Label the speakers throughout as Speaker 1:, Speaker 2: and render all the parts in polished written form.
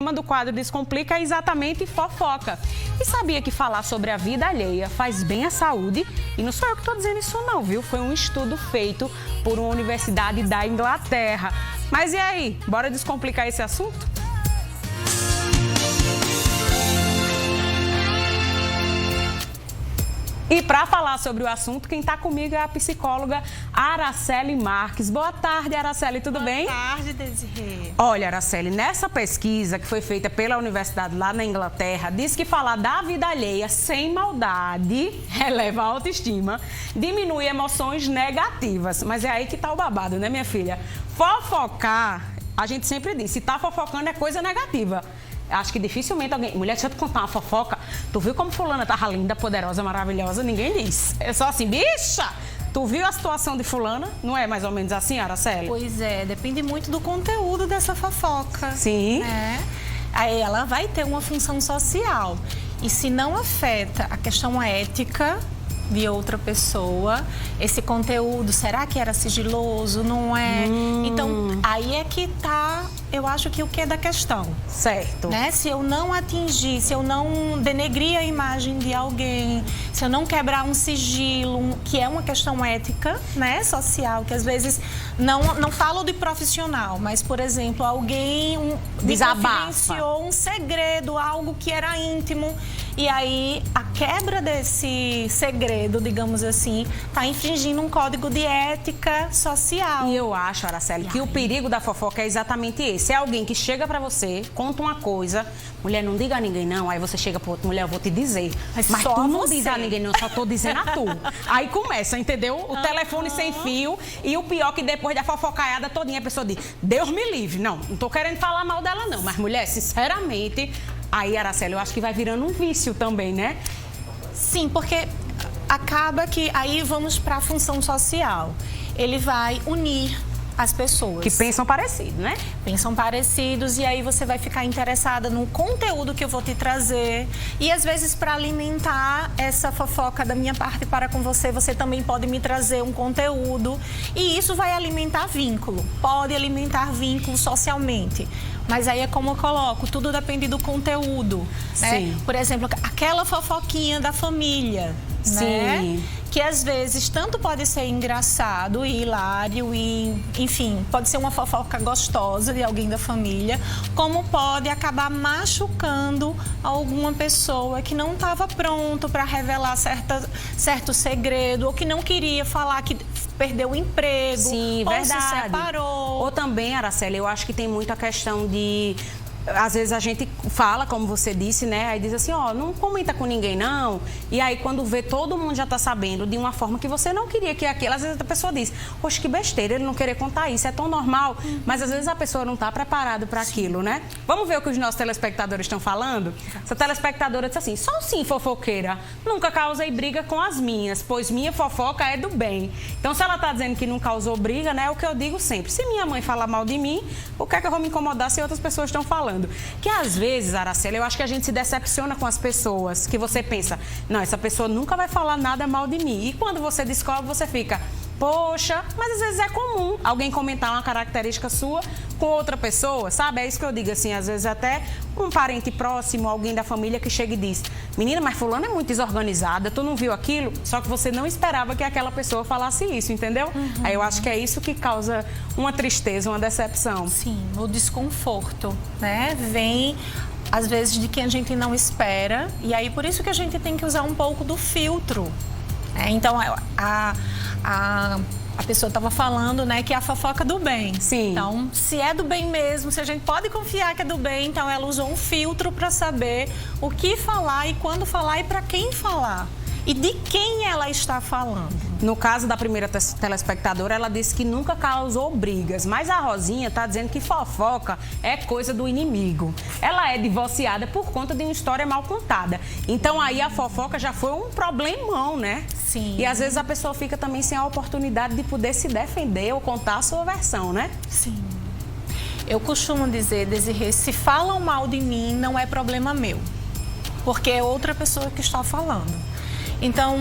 Speaker 1: tema do quadro Descomplica é exatamente fofoca. E sabia que falar sobre a vida alheia faz bem à saúde? E não sou eu que estou dizendo isso não, viu? Foi um estudo feito por uma universidade da Inglaterra. Mas e aí, bora descomplicar esse assunto? E para falar sobre o assunto, quem está comigo é a psicóloga Araceli Marques. Boa tarde, Araceli, tudo bem?
Speaker 2: Boa tarde, Desirê.
Speaker 1: Olha, Araceli, nessa pesquisa que foi feita pela universidade lá na Inglaterra, diz que falar da vida alheia sem maldade eleva a autoestima, diminui emoções negativas. Mas é aí que tá o babado, né, minha filha? Fofocar, a gente sempre diz, se tá fofocando é coisa negativa. Acho que dificilmente alguém... Mulher, deixa eu te contar uma fofoca. Tu viu como fulana tava linda, poderosa, maravilhosa? Ninguém diz. É só assim, bicha! Tu viu a situação de fulana? Não é mais ou menos assim, Araceli?
Speaker 2: Pois é, depende muito do conteúdo dessa fofoca.
Speaker 1: Sim.
Speaker 2: Né? Aí ela vai ter uma função social. E se não afeta a questão ética de outra pessoa, esse conteúdo, será que era sigiloso? Não é? Então, aí é que tá, eu acho que o que é da questão.
Speaker 1: Certo.
Speaker 2: Né? Se eu não atingir, se eu não denegrir a imagem de alguém, se eu não quebrar um sigilo, que é uma questão ética, né, social, que às vezes não falo de profissional, mas, por exemplo, alguém me confidenciou um segredo, algo que era íntimo, e aí a quebra desse segredo, digamos assim, está infringindo um código de ética social.
Speaker 1: E eu acho, Araceli, que o perigo da fofoca é exatamente esse. É alguém que chega pra você, conta uma coisa, mulher, não diga a ninguém não, aí você chega pra outra mulher, eu vou te dizer. Mas
Speaker 2: só
Speaker 1: tu não
Speaker 2: você.
Speaker 1: diz a ninguém não, só tô dizendo a tu. Aí começa, entendeu? O telefone sem fio e o pior que depois da fofocaiada todinha a pessoa diz, Deus me livre. Não tô querendo falar mal dela não, mas mulher, sinceramente, aí, Araceli, eu acho que vai virando um vício também, né?
Speaker 2: Sim, porque acaba que aí vamos para a função social. Ele vai unir as pessoas.
Speaker 1: Que pensam parecido, né?
Speaker 2: Pensam parecidos e aí você vai ficar interessada no conteúdo que eu vou te trazer. E às vezes para alimentar essa fofoca da minha parte para com você, você também pode me trazer um conteúdo. E isso vai alimentar vínculo. Pode alimentar vínculo socialmente. Mas aí é como eu coloco, tudo depende do conteúdo. Né?
Speaker 1: Sim.
Speaker 2: Por exemplo, aquela fofoquinha da família.
Speaker 1: Sim.
Speaker 2: Né? Que às vezes tanto pode ser engraçado e hilário e, enfim, pode ser uma fofoca gostosa de alguém da família, como pode acabar machucando alguma pessoa que não estava pronto para revelar certo segredo ou que não queria falar que perdeu o emprego.
Speaker 1: Sim,
Speaker 2: ou
Speaker 1: verdade.
Speaker 2: se separou.
Speaker 1: Ou também, Araceli, eu acho que tem muito a questão de... Às vezes a gente fala, como você disse, né? Aí diz assim, ó, não comenta com ninguém, não. E aí, quando vê, todo mundo já tá sabendo de uma forma que você não queria que aquilo. Às vezes a pessoa diz, poxa, que besteira, ele não querer contar isso, é tão normal. Mas às vezes a pessoa não tá preparada para aquilo, né? Vamos ver o que os nossos telespectadores estão falando? Essa telespectadora disse assim, só sim, fofoqueira, nunca causei briga com as minhas, pois minha fofoca é do bem. Então, se ela tá dizendo que não causou briga, né? É o que eu digo sempre. Se minha mãe falar mal de mim, o que é que eu vou me incomodar se outras pessoas estão falando? Que às vezes, Araceli, eu acho que a gente se decepciona com as pessoas, que você pensa, não, essa pessoa nunca vai falar nada mal de mim. E quando você descobre, você fica, poxa, mas às vezes é comum alguém comentar uma característica sua com outra pessoa, sabe? É isso que eu digo, assim, às vezes até um parente próximo, alguém da família que chega e diz, menina, mas fulana é muito desorganizada, tu não viu aquilo? Só que você não esperava que aquela pessoa falasse isso, entendeu? Aí eu acho que é isso que causa uma tristeza, uma decepção.
Speaker 2: Sim, o desconforto, né? Vem às vezes de quem a gente não espera e aí por isso que a gente tem que usar um pouco do filtro. Então a pessoa estava falando, né, que é a fofoca do bem.
Speaker 1: Sim.
Speaker 2: Então, se é do bem mesmo, se a gente pode confiar que é do bem, então ela usou um filtro para saber o que falar e quando falar e para quem falar. E de quem ela está falando.
Speaker 1: No caso da primeira telespectadora, ela disse que nunca causou brigas, mas a Rosinha está dizendo que fofoca é coisa do inimigo. Ela é divorciada por conta de uma história mal contada. Então aí a fofoca já foi um problemão, né?
Speaker 2: Sim.
Speaker 1: E às vezes a pessoa fica também sem a oportunidade de poder se defender ou contar a sua versão, né?
Speaker 2: Sim. Eu costumo dizer, Desirê, se falam mal de mim, não é problema meu. Porque é outra pessoa que está falando. Então,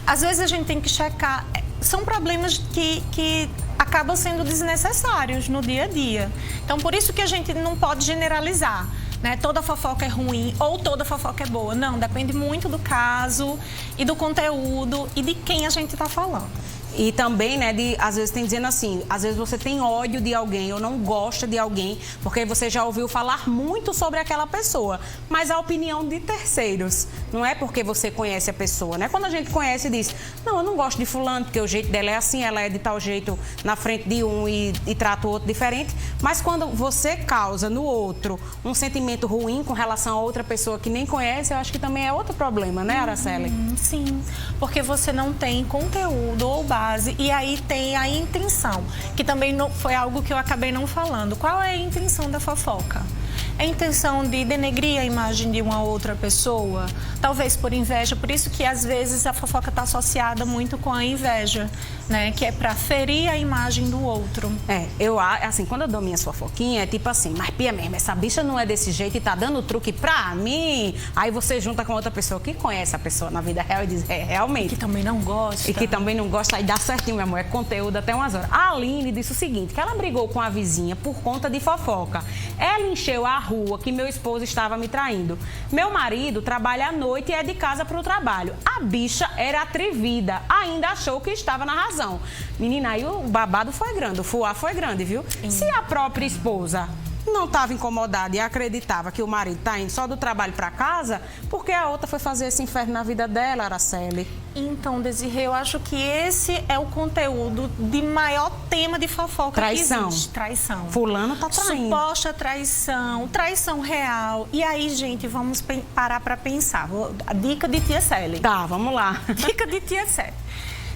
Speaker 2: às vezes a gente tem que checar. São problemas que acabam sendo desnecessários no dia a dia. Então, por isso que a gente não pode generalizar. né? Toda fofoca é ruim ou toda fofoca é boa. Não, depende muito do caso e do conteúdo e de quem a gente está falando.
Speaker 1: E também, né, às vezes tem dizendo assim, às vezes você tem ódio de alguém ou não gosta de alguém, porque você já ouviu falar muito sobre aquela pessoa, mas a opinião de terceiros, não é porque você conhece a pessoa, né? Quando a gente conhece e diz, não, eu não gosto de fulano, porque o jeito dela é assim, ela é de tal jeito na frente de um e trata o outro diferente, mas quando você causa no outro um sentimento ruim com relação a outra pessoa que nem conhece, eu acho que também é outro problema, né, Araceli?
Speaker 2: Sim, porque você não tem conteúdo ou base. E aí tem a intenção, que também não, foi algo que eu acabei não falando. Qual é a intenção da fofoca? É a intenção de denegrir a imagem de uma outra pessoa, talvez por inveja, por isso que às vezes a fofoca está associada muito com a inveja, né? Que é para ferir a imagem do outro.
Speaker 1: Assim, quando eu dou minhas fofoquinhas, é tipo assim, mas Pia mesmo, essa bicha não é desse jeito e tá dando truque pra mim. Aí você junta com outra pessoa que conhece a pessoa na vida real e diz, realmente.
Speaker 2: E que também não gosta.
Speaker 1: E que também não gosta, aí dá certinho, meu amor, é conteúdo até umas horas. A Aline disse o seguinte, que ela brigou com a vizinha por conta de fofoca. Ela encheu a rua que meu esposo estava me traindo. Meu marido trabalha à noite e é de casa para o trabalho. A bicha era atrevida, ainda achou que estava na razão. Menina, aí o babado foi grande, o fuá foi grande, viu? Se a própria esposa não estava incomodada e acreditava que o marido está indo só do trabalho para casa, por que a outra foi fazer esse inferno na vida dela, Araceli?
Speaker 2: Então, Desirê, eu acho que esse é o conteúdo de maior tema de fofoca
Speaker 1: traição.
Speaker 2: Que existe. Traição.
Speaker 1: Fulano tá traindo.
Speaker 2: Suposta traição, traição real. E aí, gente, vamos parar para pensar. A dica de tia Célia.
Speaker 1: Tá, vamos lá.
Speaker 2: Dica de tia Célia.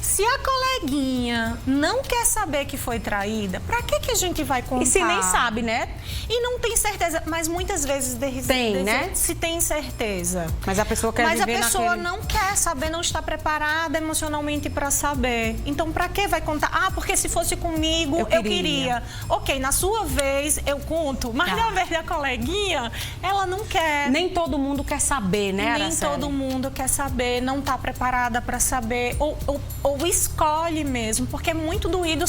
Speaker 2: Se a coleguinha não quer saber que foi traída, pra que a gente vai contar?
Speaker 1: E se nem sabe, né?
Speaker 2: E não tem certeza, mas muitas vezes
Speaker 1: né?
Speaker 2: Se tem certeza.
Speaker 1: Mas a pessoa quer
Speaker 2: Mas
Speaker 1: viver
Speaker 2: a pessoa
Speaker 1: naquele...
Speaker 2: não quer saber, não está preparada emocionalmente para saber. Então, pra que vai contar? Ah, porque se fosse comigo, eu queria. Ok, na sua vez eu conto, mas na vez da coleguinha, ela não quer.
Speaker 1: Nem todo mundo quer saber, né, Araceli?
Speaker 2: Nem todo mundo quer saber, não está preparada para saber, ou escolhe mesmo, porque é muito doído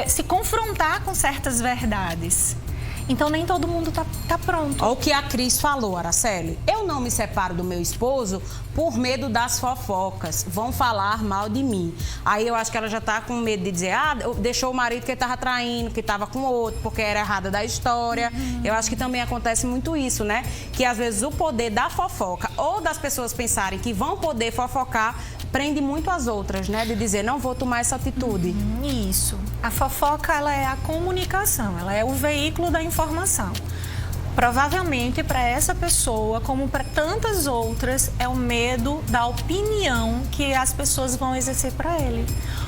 Speaker 2: se confrontar com certas verdades. Então, nem todo mundo tá pronto.
Speaker 1: Olha o que a Cris falou, Araceli. Eu não me separo do meu esposo por medo das fofocas. Vão falar mal de mim. Aí eu acho que ela já tá com medo de dizer, deixou o marido que estava traindo, que estava com outro, porque era errada da história. Eu acho que também acontece muito isso, né? Que às vezes o poder da fofoca ou das pessoas pensarem que vão poder fofocar prende muito as outras, né? De dizer, não vou tomar essa atitude.
Speaker 2: Isso. A fofoca, ela é a comunicação, ela é o veículo da informação. Provavelmente, para essa pessoa, como para tantas outras, é o medo da opinião que as pessoas vão exercer para ele.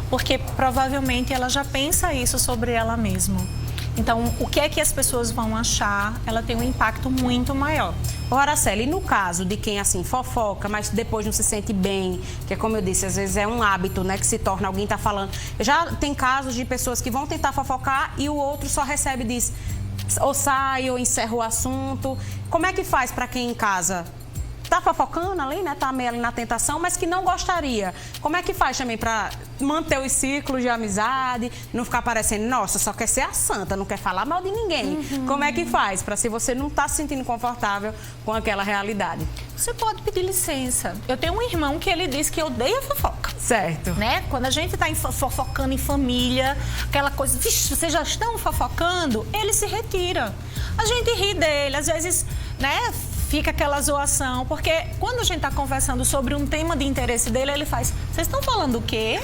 Speaker 2: Porque, provavelmente, ela já pensa isso sobre ela mesma. Então, o que é que as pessoas vão achar, ela tem um impacto muito maior.
Speaker 1: Araceli, e no caso de quem, assim, fofoca, mas depois não se sente bem, que é como eu disse, às vezes é um hábito, né, que se torna, alguém tá falando. Já tem casos de pessoas que vão tentar fofocar e o outro só recebe e diz, ou sai, ou encerra o assunto. Como é que faz para quem em casa tá fofocando ali, né, tá meio ali na tentação, mas que não gostaria? Como é que faz também para manter os ciclos de amizade, não ficar parecendo, nossa, só quer ser a santa, não quer falar mal de ninguém? Como é que faz para, se você não tá se sentindo confortável com aquela realidade?
Speaker 2: Você pode pedir licença. Eu tenho um irmão que ele diz que odeia fofoca.
Speaker 1: Certo.
Speaker 2: Né? Quando a gente tá fofocando em família, aquela coisa, vixe, vocês já estão fofocando, ele se retira. A gente ri dele, às vezes, né, fica aquela zoação, porque quando a gente tá conversando sobre um tema de interesse dele, ele faz, vocês estão falando o quê?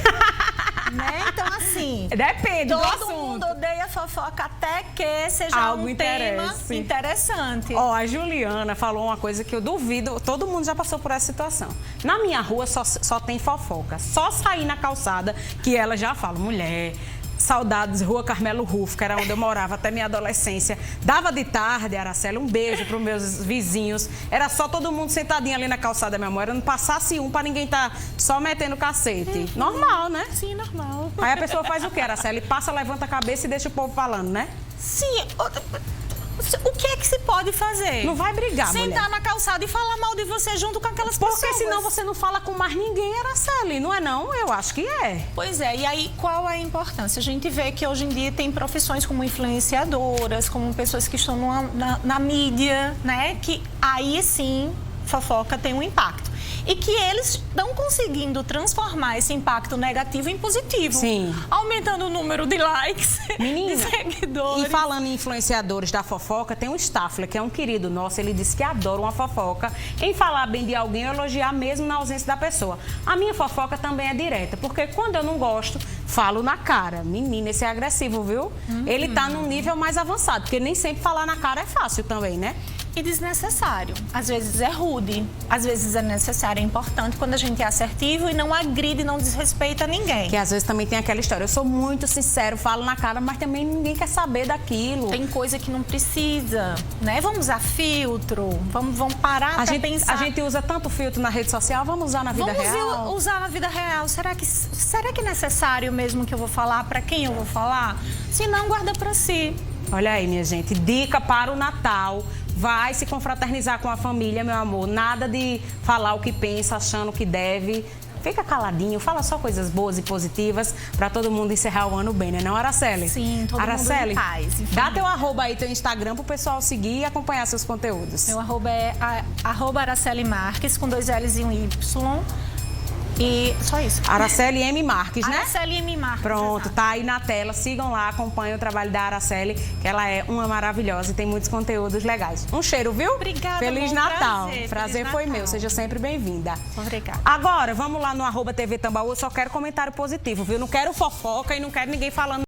Speaker 2: Né? Então, assim...
Speaker 1: Depende do assunto.
Speaker 2: Todo mundo odeia fofoca até que seja
Speaker 1: algo
Speaker 2: um tema interessante.
Speaker 1: A Juliana falou uma coisa que eu duvido, todo mundo já passou por essa situação. Na minha rua só tem fofoca. Só sair na calçada que ela já fala, mulher... Saudades, Rua Carmelo Rufo, que era onde eu morava até minha adolescência. Dava de tarde, Araceli, um beijo para os meus vizinhos. Era só todo mundo sentadinho ali na calçada, minha amor. Era não passasse um para ninguém estar só metendo cacete. Normal, né?
Speaker 2: Sim, normal.
Speaker 1: Aí a pessoa faz o quê, Araceli? Passa, levanta a cabeça e deixa o povo falando, né?
Speaker 2: Sim. O que é que se pode fazer?
Speaker 1: Não vai brigar,
Speaker 2: Sentar
Speaker 1: mulher.
Speaker 2: na calçada e falar mal de você junto com aquelas pessoas.
Speaker 1: Porque senão você não fala com mais ninguém, Araceli, não é não? Eu acho que é.
Speaker 2: Pois é, e aí qual é a importância? A gente vê que hoje em dia tem profissões como influenciadoras, como pessoas que estão na mídia, né? Que aí sim, fofoca tem um impacto. E que eles estão conseguindo transformar esse impacto negativo em positivo.
Speaker 1: Sim.
Speaker 2: Aumentando o número de likes,
Speaker 1: Menina,
Speaker 2: de seguidores.
Speaker 1: E falando em influenciadores da fofoca, tem um Staffler, que é um querido nosso, ele disse que adora uma fofoca, em falar bem de alguém ou elogiar mesmo na ausência da pessoa. A minha fofoca também é direta, porque quando eu não gosto, falo na cara. Menina, esse é agressivo, viu? Ele tá num nível mais avançado, porque nem sempre falar na cara é fácil também, né?
Speaker 2: E desnecessário. Às vezes é rude, às vezes é necessário, é importante quando a gente é assertivo e não agride, não desrespeita ninguém.
Speaker 1: Que às vezes também tem aquela história, eu sou muito sincero, falo na cara, mas também ninguém quer saber daquilo.
Speaker 2: Tem coisa que não precisa, né? Vamos usar filtro, vamos parar pra pensar.
Speaker 1: A gente usa tanto filtro na rede social, vamos usar na vida real?
Speaker 2: Vamos usar na vida real. Será que é necessário mesmo que eu vou falar? Para quem eu vou falar? Se não, guarda para si.
Speaker 1: Olha aí, minha gente, dica para o Natal. Vai se confraternizar com a família, meu amor. Nada de falar o que pensa, achando o que deve. Fica caladinho, fala só coisas boas e positivas para todo mundo encerrar o ano bem, né? Não, Araceli?
Speaker 2: Sim, todo
Speaker 1: Araceli,
Speaker 2: mundo em paz. Enfim.
Speaker 1: Dá teu arroba aí, teu Instagram pro pessoal seguir e acompanhar seus conteúdos.
Speaker 2: Meu arroba é @Araceli Marques, com 2 L's e um Y. E só isso.
Speaker 1: Araceli M. Marques, né?
Speaker 2: Araceli M. Marques.
Speaker 1: Pronto,
Speaker 2: exato.
Speaker 1: tá aí na tela. Sigam lá, acompanhem o trabalho da Araceli, que ela é uma maravilhosa e tem muitos conteúdos legais. Um cheiro, viu?
Speaker 2: Obrigada,
Speaker 1: Feliz
Speaker 2: amor,
Speaker 1: Natal.
Speaker 2: prazer
Speaker 1: Foi
Speaker 2: Natal.
Speaker 1: meu. Seja sempre bem-vinda.
Speaker 2: Obrigada.
Speaker 1: Agora, vamos lá no @TV Tambaú. Eu só quero comentário positivo, viu? Não quero fofoca e não quero ninguém falando